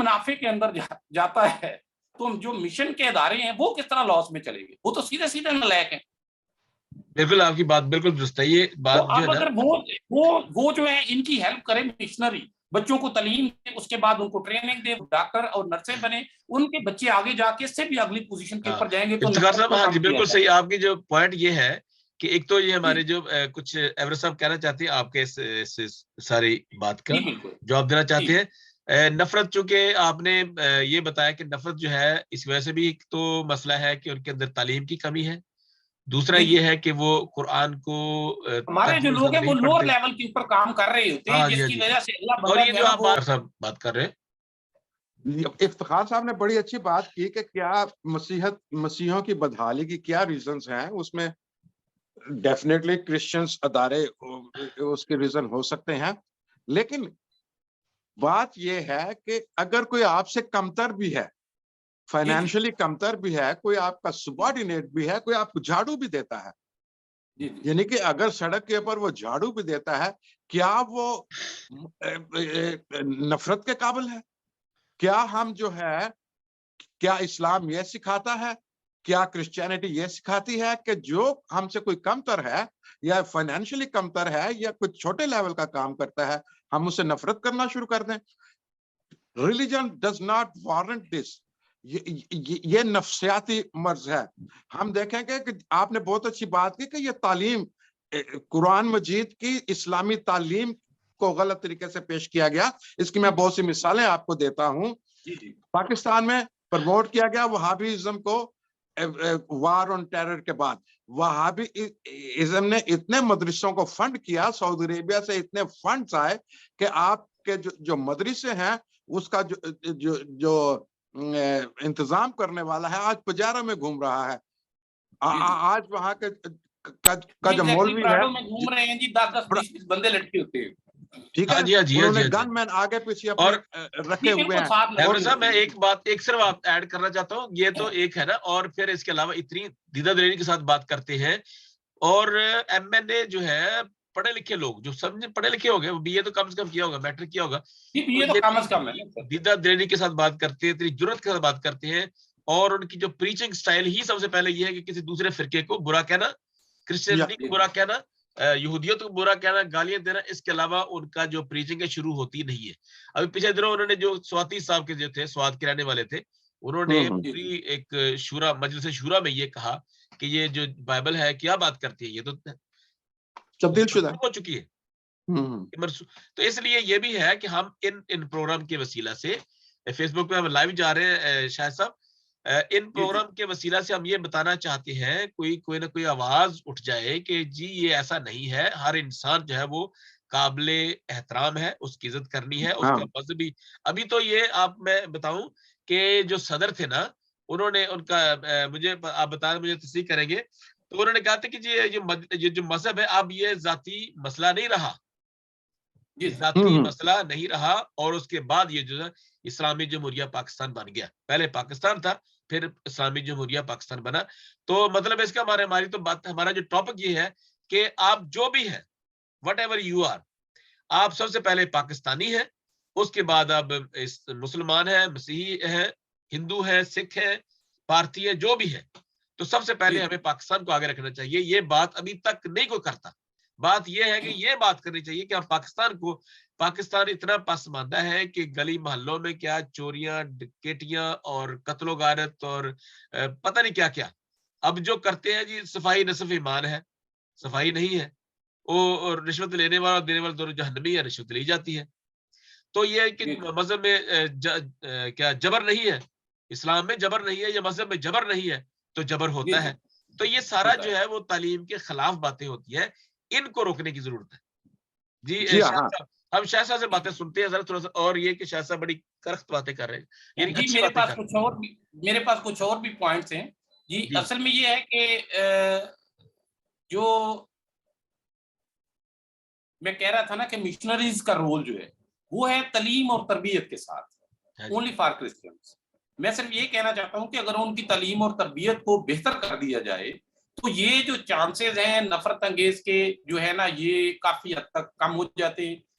منافع کے اندر جاتا ہے تو جو مشن کے ادارے ہیں وہ کس طرح لاس میں چلیں گے؟ وہ تو سیدھے سیدھے نالائق ہیں. بالکل آپ کی بات بالکل درست ہے. یہ بات جو ہے نا اگر وہ جو ہے ان کی ہیلپ کرے مشنری, بچوں کو تعلیم دے, اس کے بعد ان کو ٹریننگ دے, ڈاکٹر اور نرسیں بنے, ان کے بچے آگے جا کے اس سے بھی اگلی پوزیشن کے اوپر جائیں گے. تو افتخار صاحب ہاں جی بالکل صحیح. آپ کی جو پوائنٹ یہ ہے کہ ایک تو یہ ہمارے جو کچھ ایوریج صاحب کہنا چاہتے ہیں آپ کے اس ساری بات کا جواب دینا چاہتے ہیں. نفرت, چونکہ آپ نے یہ بتایا کہ نفرت جو ہے اس وجہ سے بھی ایک تو مسئلہ ہے کہ ان کے اندر تعلیم کی کمی ہے, دوسرا یہ ہے کہ وہ قرآن کو ہمارے جو لوگ ہیں وہ لوور لیول کے اوپر کام کر رہے ہوتے ہیں, جس کی وجہ سے اللہ اور یہ جو آپ صاحب بات کر رہے ہیں, افتخار صاحب نے بڑی اچھی بات کی کہ کیا مسیحوں کی بدحالی کی کیا ریزنز ہیں. اس میں ڈیفینیٹلی کرسچنز ادارے اس کے ریزن ہو سکتے ہیں, لیکن بات یہ ہے کہ اگر کوئی آپ سے کمتر بھی ہے, فائنینشلی کمتر بھی ہے, کوئی آپ کا سبارڈینیٹ بھی ہے, کوئی آپ کو جھاڑو بھی دیتا ہے, یعنی کہ اگر سڑک کے اوپر وہ جھاڑو بھی دیتا ہے, کیا وہ نفرت کے قابل ہے؟ کیا ہم جو ہے, کیا اسلام یہ سکھاتا ہے, کیا کرسچینٹی یہ سکھاتی ہے کہ جو ہم سے کوئی کمتر ہے یا فائنینشلی کمتر ہے یا کوئی چھوٹے لیول کا کام کرتا ہے, ہم اسے نفرت کرنا شروع کر دیں؟ ریلیجن ڈز ناٹ وارنٹ دس. یہ نفسیاتی مرض ہے. ہم دیکھیں گے کہ آپ نے بہت اچھی بات کی کہ یہ تعلیم, قرآن مجید کی اسلامی تعلیم کو غلط طریقے سے پیش کیا گیا. اس کی میں بہت سی مثالیں آپ کو دیتا ہوں. پاکستان میں پروموٹ کیا گیا وہابیزم کو وار آن ٹیرر کے بعد. وہابی ازم نے اتنے مدرسوں کو فنڈ کیا, سعودی عربیہ سے اتنے فنڈز آئے کہ آپ کے جو مدرسے ہیں اس کا جو انتظام کرنے والا ہے آج پجارہ میں گھوم رہا ہے. آج وہاں کا جو مولوی ہے گھوم رہے ہیں جی, 10-20 بندے لٹکے ہوتے ہیں. ٹھیک ہے, انہوں نے گن مین آگے پیچھے رکھے ہوئے ہیں. میں ایک بات صرف آپ ایڈ کرنا چاہتا ہوں, یہ تو ایک ہے نا, اور پھر اس کے علاوہ اتنی دیدہ دلیر کے ساتھ بات کرتے ہیں, اور ایم این اے جو ہے پڑھے لکھے لوگ جو سمجھے پڑھے لکھے ہو گئے, بی اے تو کم سے کم کیا ہوگا, میٹرک کیا ہوگا, دیدہ دلیر کے ساتھ بات کرتے ہیں, اتنی جرت کے ساتھ بات کرتے ہیں, اور ان کی جو پریچنگ سٹائل ہی سب سے پہلے یہ ہے کہ کسی دوسرے فرقے کو برا کہنا, کرسچینٹی کو برا کہنا, یہودیت کو برا کہنا, گالیاں دینا. اس کے علاوہ ان کا جو پریچنگ ہے شروع ہوتی نہیں ہے. ابھی پچھلے دنوں انہوں نے جو سواتی صاحب کے جو تھے, سوات کے رہنے والے تھے, انہوں نے پوری ایک شورا, مجلس شورا میں یہ کہا کہ یہ جو بائبل ہے کیا بات کرتی ہے, یہ تو تبدیل شدہ ہو چکی ہے. تو اس لیے یہ بھی ہے کہ ہم ان پروگرام کے وسیلہ سے, فیس بک پہ ہم لائیو جا رہے ہیں شاہد صاحب, ان پروگرام کے وسیلہ سے ہم یہ بتانا چاہتے ہیں کوئی نہ کوئی آواز اٹھ جائے کہ جی یہ ایسا نہیں ہے, ہر انسان جو ہے وہ قابل احترام ہے, اس کی عزت کرنی ہے, اس کا مذہبی. ابھی تو یہ آپ میں بتاؤں کہ جو صدر تھے نا, انہوں نے ان کا مجھے آپ بتائیں, مجھے تصدیق کریں گے, تو انہوں نے کہا تھا کہ جی یہ جو مذہب ہے اب یہ ذاتی مسئلہ نہیں رہا, یہ ذاتی مسئلہ نہیں رہا, اور اس کے بعد یہ جو ہے اسلامی جمہوریہ پاکستان بن گیا. پہلے پاکستان تھا, پھر اسلامی جمہوریہ پاکستان بنا. تو مطلب اس کا ہماری تو بات, ہمارا جو ٹاپک یہ ہے کہ آپ جو بھی ہیں, وٹ ایور یو آر, آپ سب سے پہلے پاکستانی ہیں, اس کے بعد آپ مسلمان ہیں, مسیحی ہیں, ہندو ہیں, سکھ ہیں, بھارتی ہیں, جو بھی ہے, تو سب سے پہلے ہمیں پاکستان کو آگے رکھنا چاہیے. یہ بات ابھی تک نہیں کوئی کرتا. بات یہ ہے کہ یہ بات کرنی چاہیے کہ ہم پاکستان اتنا پسماندہ ہے کہ گلی محلوں میں کیا چوریاں, ڈکیٹیاں اور قتل و غارت اور پتہ نہیں کیا کیا اب جو کرتے ہیں جی. صفائی نصف ایمان ہے, صفائی نہیں ہے, وہ رشوت لینے والا اور دینے والا دونوں جہنمی ہے, رشوت لی جاتی ہے. تو یہ کہ مذہب میں کیا جبر نہیں ہے, اسلام میں جبر نہیں ہے, یا مذہب میں جبر نہیں ہے تو جبر ہوتا ہے. تو یہ سارا جو ہے وہ تعلیم کے خلاف باتیں ہوتی ہیں, ان کو روکنے کی ضرورت ہے. جی شاہ صاحب, ہم شاہ صاحب سے باتیں سنتے ہیں ذرا تھوڑا سا, اور یہ کہ شاہ صاحب بڑی کرخت باتیں کر رہے ہیں. جی میرے پاس کچھ اور بھی پوائنٹس ہیں جی. اصل میں یہ ہے کہ جو میں کہہ رہا تھا نا کہ مشنریز کا رول جو ہے وہ ہے تعلیم اور تربیت کے ساتھ, اونلی فار کرسچنس. میں صرف یہ کہنا چاہتا ہوں کہ اگر ان کی تعلیم اور تربیت کو بہتر کر دیا جائے تو یہ جو چانسز ہیں نفرت انگیز کے جو ہے نا, یہ کافی حد تک کم ہو جاتے ہیں.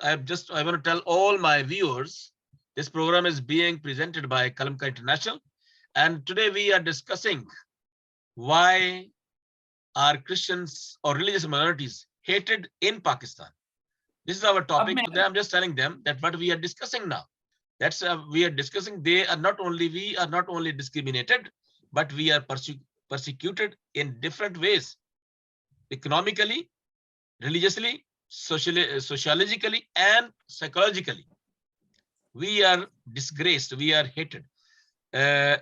I want to tell all my viewers, this program is being presented by Kalamka International, and today we are discussing why are Christians or religious minorities hated in Pakistan. This is our topic today. I'm just telling them that what we are discussing now, that's we are discussing. We are not only discriminated, but we are persecuted in different ways, economically, religiously, sociologically and psychologically. We are disgraced, we are hated.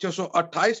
628,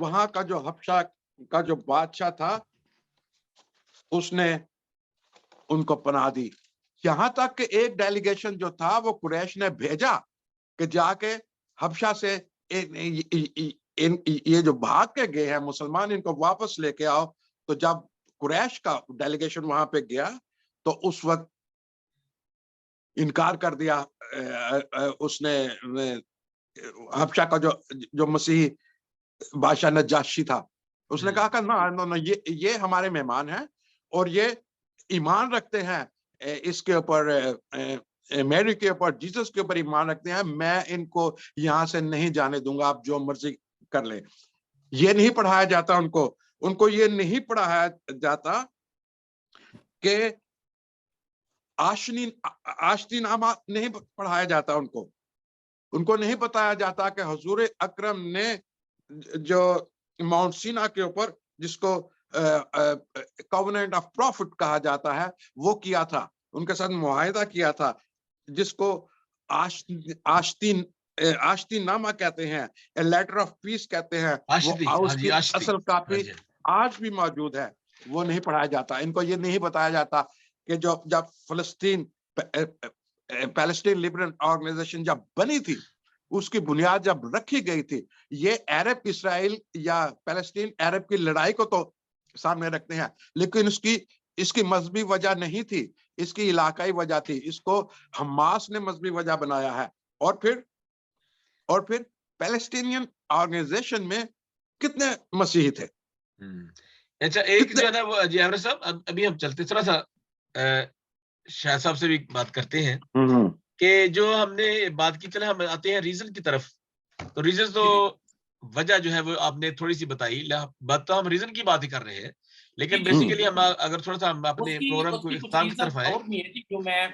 وہاں کا جو حبشہ کا جو بادشاہ تھا اس نے ان کو پناہ دی. یہاں تک کہ ایک ڈیلیگیشن جو تھا وہ قریش نے بھیجا کہ جا کے حبشہ سے یہ جو بھاگ کے گئے ہیں مسلمان ان کو واپس لے کے آؤ. تو جب قریش کا ڈیلیگیشن وہاں پہ گیا تو اس وقت انکار کر دیا اس نے حبشہ کا جو مسیحی بادشاہ نجاشی تھا. اس نے کہا کہ نہ یہ ہمارے مہمان ہیں اور یہ ایمان رکھتے ہیں اس کے اوپر میری کے اوپر جیسس کے اوپر ایمان رکھتے ہیں. میں ان کو یہاں سے نہیں جانے دوں گا, آپ جو مرضی کر لیں. یہ نہیں پڑھایا جاتا ان کو یہ نہیں پڑھایا جاتا کہ آشتی نامہ نہیں پڑھایا جاتا. ان کو نہیں بتایا جاتا کہ حضور اکرم نے جو ماؤنٹ سینا کے اوپر جس کو کووننٹ آف پروفٹ کہا جاتا ہے وہ کیا تھا, ان کے ساتھ معاہدہ کیا تھا جس کو آشتی نامہ کہتے ہیں, لیٹر آف پیس کہتے ہیں. وہ اس کی اصل کاپی آج بھی موجود ہے, وہ نہیں پڑھایا جاتا. ان کو یہ نہیں بتایا جاتا کہ جب پیلسٹین لبرل آرگنائزیشن جب بنی تھی, اس کی بنیاد جب رکھی گئی تھی, یہ عرب اسرائیل یا پیلسٹین عرب کی لڑائی کو تو سامنے رکھتے ہیں, لیکن اس کی مذہبی وجہ نہیں تھی, اس کی علاقائی وجہ تھی. اس کو حماس نے مذہبی وجہ بنایا ہے. اور پھر پیلسٹینین آرگنائزیشن میں کتنے مسیحی تھے. اچھا, ایک جو ہے نا وہ جی عامر صاحب, ابھی ہم چلتے تھوڑا سا شاہ صاحب سے بھی بات کرتے ہیں کہ جو ہم نے بات کی, چلے ہم آتے ہیں ریزن کی طرف. تو ریزن تو وجہ جو ہے وہ آپ نے تھوڑی سی بتائی, بات تو ہم ریزن کی بات ہی کر رہے ہیں, لیکن بیسیکلی ہم اگر تھوڑا سا ہم اپنے پروگرام کو اختتام کی طرف آئے. جو میں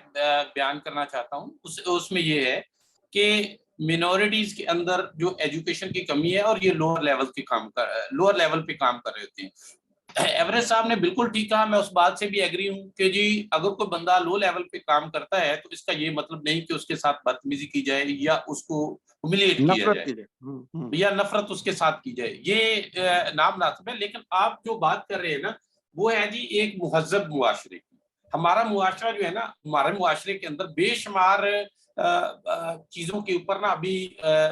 بیان کرنا چاہتا ہوں اس میں یہ ہے کہ مینورٹیز کے اندر جو ایجوکیشن کی کمی ہے اور یہ لوور لیول پہ کام کر رہے ہوتے ہیں. ایوریج صاحب نے بالکل ٹھیک کہا, میں اس بات سے بھی ایگری ہوں کہ جی اگر کوئی بندہ لو لیول پہ کام کرتا ہے تو اس کا یہ مطلب نہیں کہ اس کے ساتھ بدتمیزی کی جائے یا اس کو ہیوملیٹ کیا جائے یا نفرت اس کے ساتھ کی جائے, یہ نام مناسب ہے. لیکن آپ جو بات کر رہے ہیں نا وہ ہے جی ایک مہذب معاشرے کی. ہمارا معاشرہ جو ہے نا, ہمارے معاشرے کے اندر بے شمار چیزوں کے اوپر نا ابھی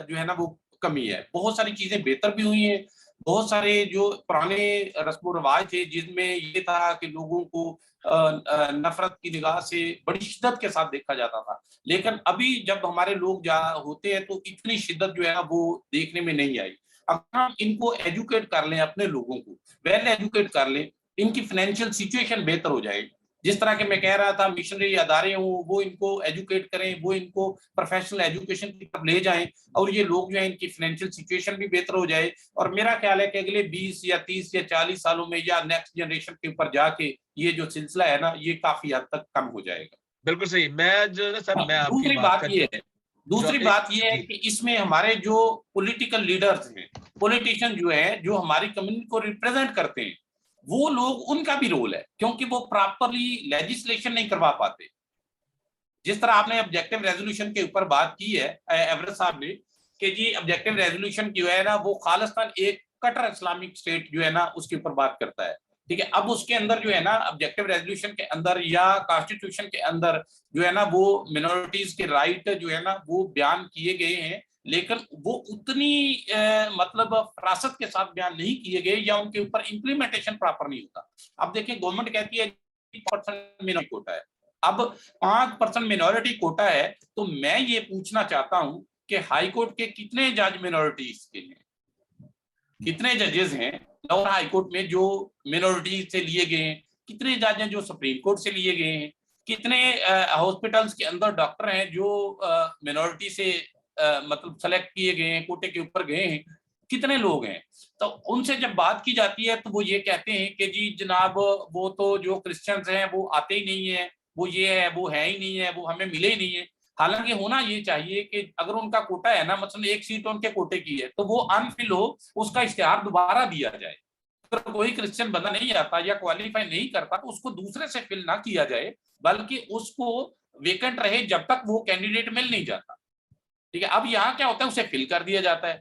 جو ہے نا وہ کمی ہے. بہت ساری چیزیں بہتر بھی ہوئی ہیں, بہت سارے جو پرانے رسم و رواج تھے جن میں یہ تھا کہ لوگوں کو نفرت کی نگاہ سے بڑی شدت کے ساتھ دیکھا جاتا تھا, لیکن ابھی جب ہمارے لوگ ہوتے ہیں تو اتنی شدت جو ہے نا وہ دیکھنے میں نہیں آئی. اگر ہم ان کو ایجوکیٹ کر لیں, اپنے لوگوں کو ویل ایجوکیٹ کر لیں, ان کی فائنینشیل سچویشن بہتر ہو جائے. جس طرح کہ میں کہہ رہا تھا مشنری ادارے ہوں وہ ان کو ایجوکیٹ کریں, وہ ان کو پروفیشنل ایجوکیشن کی طرف لے جائیں اور یہ لوگ جو ہیں ان کی فائنینشیل سچویشن بھی بہتر ہو جائے. اور میرا خیال ہے کہ اگلے 20 یا 30 یا 40 سالوں میں یا نیکسٹ جنریشن کے اوپر جا کے یہ جو سلسلہ ہے نا یہ کافی حد تک کم ہو جائے گا. بالکل صحیح. میں جو ہے سر میں دوسری بات یہ ہے کہ اس میں ہمارے جو پولیٹیکل لیڈرز ہیں, پولیٹیشین جو ہیں جو ہماری کمیونٹی کو ریپرزینٹ کرتے ہیں, وہ لوگ ان کا بھی رول ہے کیونکہ وہ پراپرلی لیجسلیشن نہیں کروا پاتے. جس طرح آپ نے آبجیکٹو ریزولوشن کے اوپر بات کی ہے ایوریج صاحب نے کہ جی آبجیکٹو ریزولوشن جو ہے نا وہ خالصتاً ایک کٹر اسلامک اسٹیٹ جو ہے نا اس کے اوپر بات کرتا ہے. ٹھیک ہے, اب اس کے اندر جو ہے نا آبجیکٹو ریزولوشن کے اندر یا کانسٹیٹیوشن کے اندر جو ہے نا وہ مینورٹیز کے رائٹ جو ہے نا وہ بیان کیے گئے ہیں, لیکن وہ اتنی مطلب فراست کے ساتھ بیان نہیں کیے گئے یا ان کے اوپر امپلیمنٹیشن پراپر نہیں ہوتا. اب دیکھیں گورنمنٹ کہتی ہے 5% مینورٹی کوٹا ہے, اب 5% مینورٹی کوٹا ہے, تو میں یہ پوچھنا چاہتا ہوں کہ ہائی کورٹ کے کتنے جج مینورٹیز کے ہیں, کتنے ججز ہیں لوور ہائی کورٹ میں جو مینورٹی سے لیے گئے ہیں, کتنے جج ہیں جو سپریم کورٹ سے لیے گئے ہیں, کتنے ہاسپٹلس کے اندر ڈاکٹر ہیں جو مینورٹی سے مطلب سلیکٹ کیے گئے ہیں, کوٹے کے اوپر گئے ہیں, کتنے لوگ ہیں. تو ان سے جب بات کی جاتی ہے تو وہ یہ کہتے ہیں کہ جی جناب وہ تو جو کرسچنز ہیں وہ آتے ہی نہیں ہیں, وہ یہ ہے وہ ہے ہی نہیں ہے, وہ ہمیں ملے ہی نہیں ہے. حالانکہ ہونا یہ چاہیے کہ اگر ان کا کوٹا ہے نا, مثلا 1 سیٹ ان کے کوٹے کی ہے تو وہ انفل ہو, اس کا اشتہار دوبارہ دیا جائے. اگر کوئی کرسچن بندہ نہیں آتا یا کوالیفائی نہیں کرتا تو اس کو دوسرے سے فل نہ کیا جائے, بلکہ اس کو ویکنٹ رہے جب تک وہ کینڈیڈیٹ مل نہیں جاتا. ٹھیک ہے, اب یہاں کیا ہوتا ہے اسے فل کر دیا جاتا ہے.